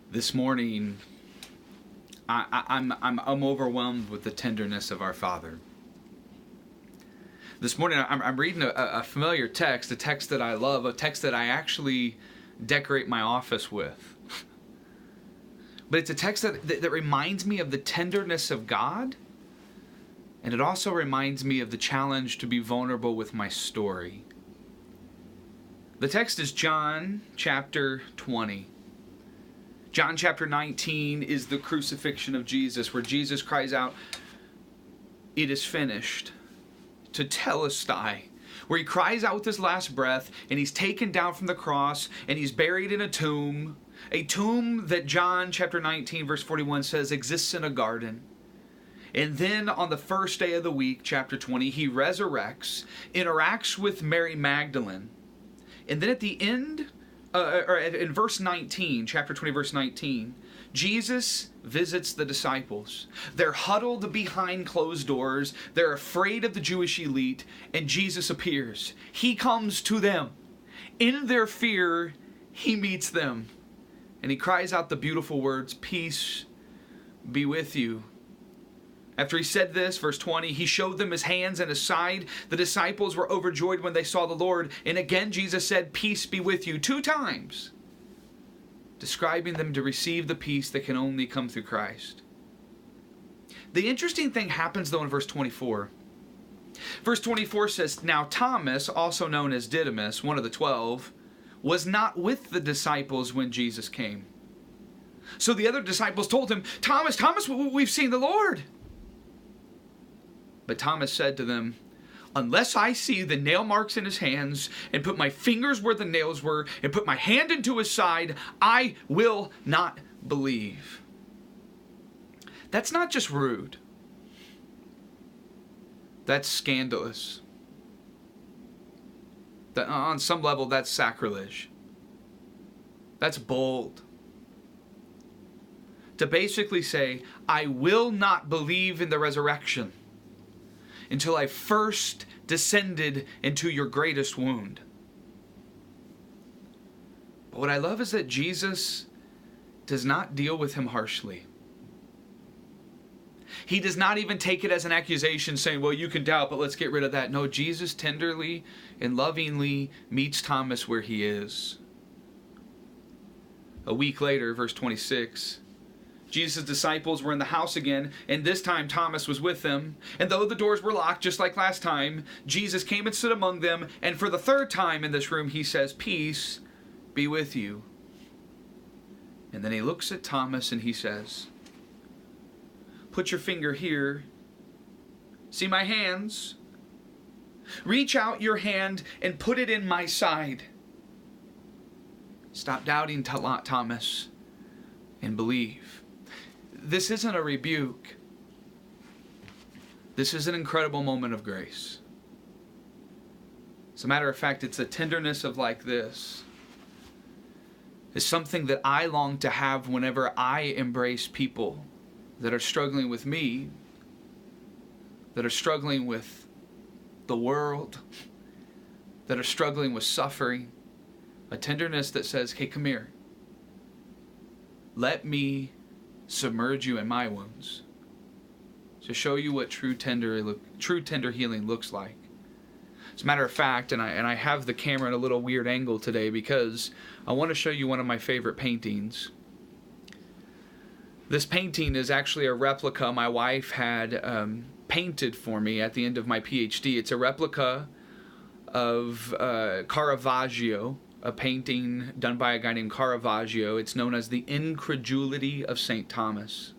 This morning, I'm overwhelmed with the tenderness of our Father. This morning, I'm reading a familiar text, a text that I love, a text that I actually decorate my office with. But it's a text that reminds me of the tenderness of God, and it also reminds me of the challenge to be vulnerable with my story. The text is John chapter 20. John chapter 19 is the crucifixion of Jesus, where Jesus cries out, "It is finished," tetelestai, where he cries out with his last breath, and he's taken down from the cross, and he's buried in a tomb that John chapter 19 verse 41 says exists in a garden. And then on the first day of the week, chapter 20, he resurrects, interacts with Mary Magdalene, and then at the end, in verse 19, chapter 20, verse 19, Jesus visits the disciples. They're huddled behind closed doors. They're afraid of the Jewish elite, and Jesus appears. He comes to them. In their fear, he meets them, and he cries out the beautiful words, "Peace be with you." After he said this, verse 20, he showed them his hands and his side. The disciples were overjoyed when they saw the Lord. And again Jesus said, "Peace be with you," 2 times, describing them to receive the peace that can only come through Christ. The interesting thing happens though in verse 24. Verse 24 says, "Now Thomas, also known as Didymus, one of the 12, was not with the disciples when Jesus came." So the other disciples told him, Thomas, we've seen the Lord." But Thomas said to them, "Unless I see the nail marks in his hands, and put my fingers where the nails were, and put my hand into his side, I will not believe." That's not just rude. That's scandalous. On some level, that's sacrilege. That's bold. To basically say, I will not believe in the resurrection until I first descended into your greatest wound. But what I love is that Jesus does not deal with him harshly. He does not even take it as an accusation saying, well, you can doubt, but let's get rid of that. No, Jesus tenderly and lovingly meets Thomas where he is. A week later, verse 26, Jesus' disciples were in the house again, and this time Thomas was with them. And though the doors were locked, just like last time, Jesus came and stood among them, and for the 3rd time in this room, he says, "Peace be with you." And then he looks at Thomas and he says, "Put your finger here. See my hands? Reach out your hand and put it in my side. Stop doubting, Thomas, and believe." This isn't a rebuke. This is an incredible moment of grace. As a matter of fact, it's a tenderness of like this. It's something that I long to have whenever I embrace people that are struggling with me, that are struggling with the world, that are struggling with suffering. A tenderness that says, "Hey, come here. Let me submerge you in my wounds to show you what true tender healing looks like." As a matter of fact, and I have the camera at a little weird angle today because I want to show you one of my favorite paintings. This painting is actually a replica my wife had painted for me at the end of my PhD. It's a replica of Caravaggio, a painting done by a guy named Caravaggio. It's known as the Incredulity of St. Thomas.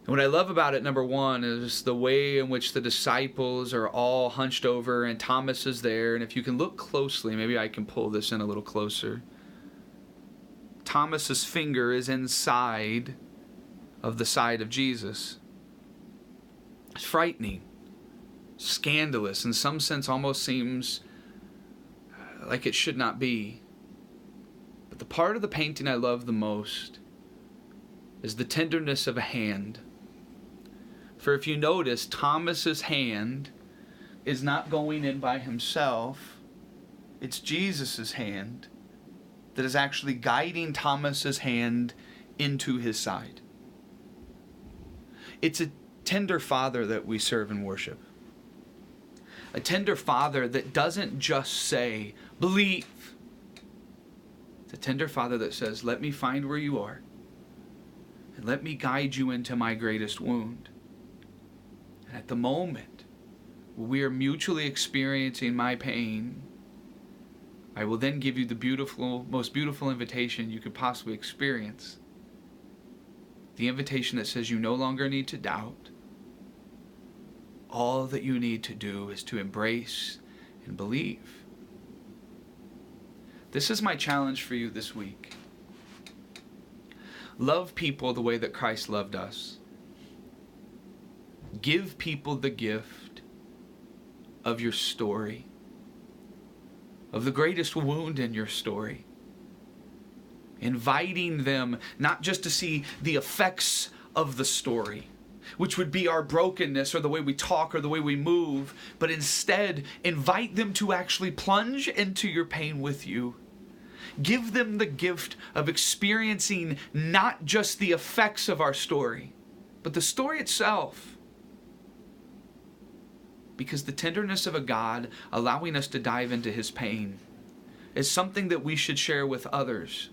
And what I love about it, number one, is the way in which the disciples are all hunched over and Thomas is there. And if you can look closely, maybe I can pull this in a little closer. Thomas's finger is inside of the side of Jesus. It's frightening, scandalous, in some sense almost seems like it should not be. But the part of the painting I love the most is the tenderness of a hand. For if you notice, Thomas's hand is not going in by himself. It's Jesus' hand that is actually guiding Thomas's hand into his side. It's a tender Father that we serve and worship. A tender Father that doesn't just say, believe. It's a tender Father that says, let me find where you are, and let me guide you into my greatest wound. And at the moment we are mutually experiencing my pain, I will then give you the most beautiful invitation you could possibly experience. The invitation that says you no longer need to doubt. All that you need to do is to embrace and believe. This is my challenge for you this week. Love people the way that Christ loved us. Give people the gift of your story, of the greatest wound in your story. Inviting them not just to see the effects of the story, which would be our brokenness or the way we talk or the way we move, but instead invite them to actually plunge into your pain with you. Give them the gift of experiencing not just the effects of our story, but the story itself. Because the tenderness of a God allowing us to dive into his pain is something that we should share with others.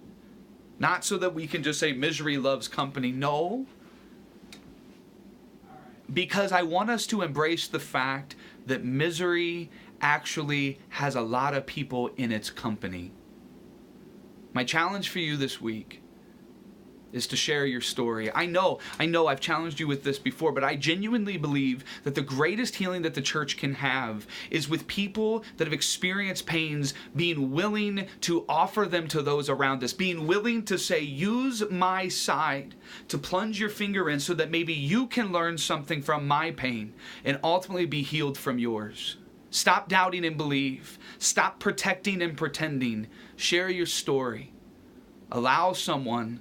Not so that we can just say misery loves company. No. Because I want us to embrace the fact that misery actually has a lot of people in its company. My challenge for you this week is to share your story. I know I've challenged you with this before, but I genuinely believe that the greatest healing that the church can have is with people that have experienced pains being willing to offer them to those around us, being willing to say, use my side to plunge your finger in so that maybe you can learn something from my pain and ultimately be healed from yours. Stop doubting and believe. Stop protecting and pretending. Share your story. Allow someone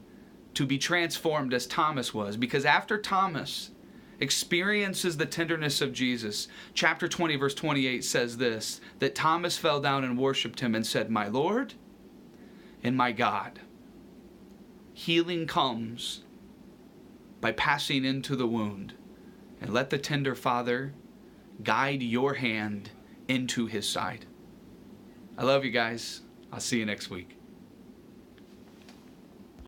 to be transformed as Thomas was. Because after Thomas experiences the tenderness of Jesus, chapter 20, verse 28 says this, that Thomas fell down and worshiped him and said, my Lord and my God. Healing comes by passing into the wound. And let the tender Father guide your hand into his side. I love you guys. I'll see you next week.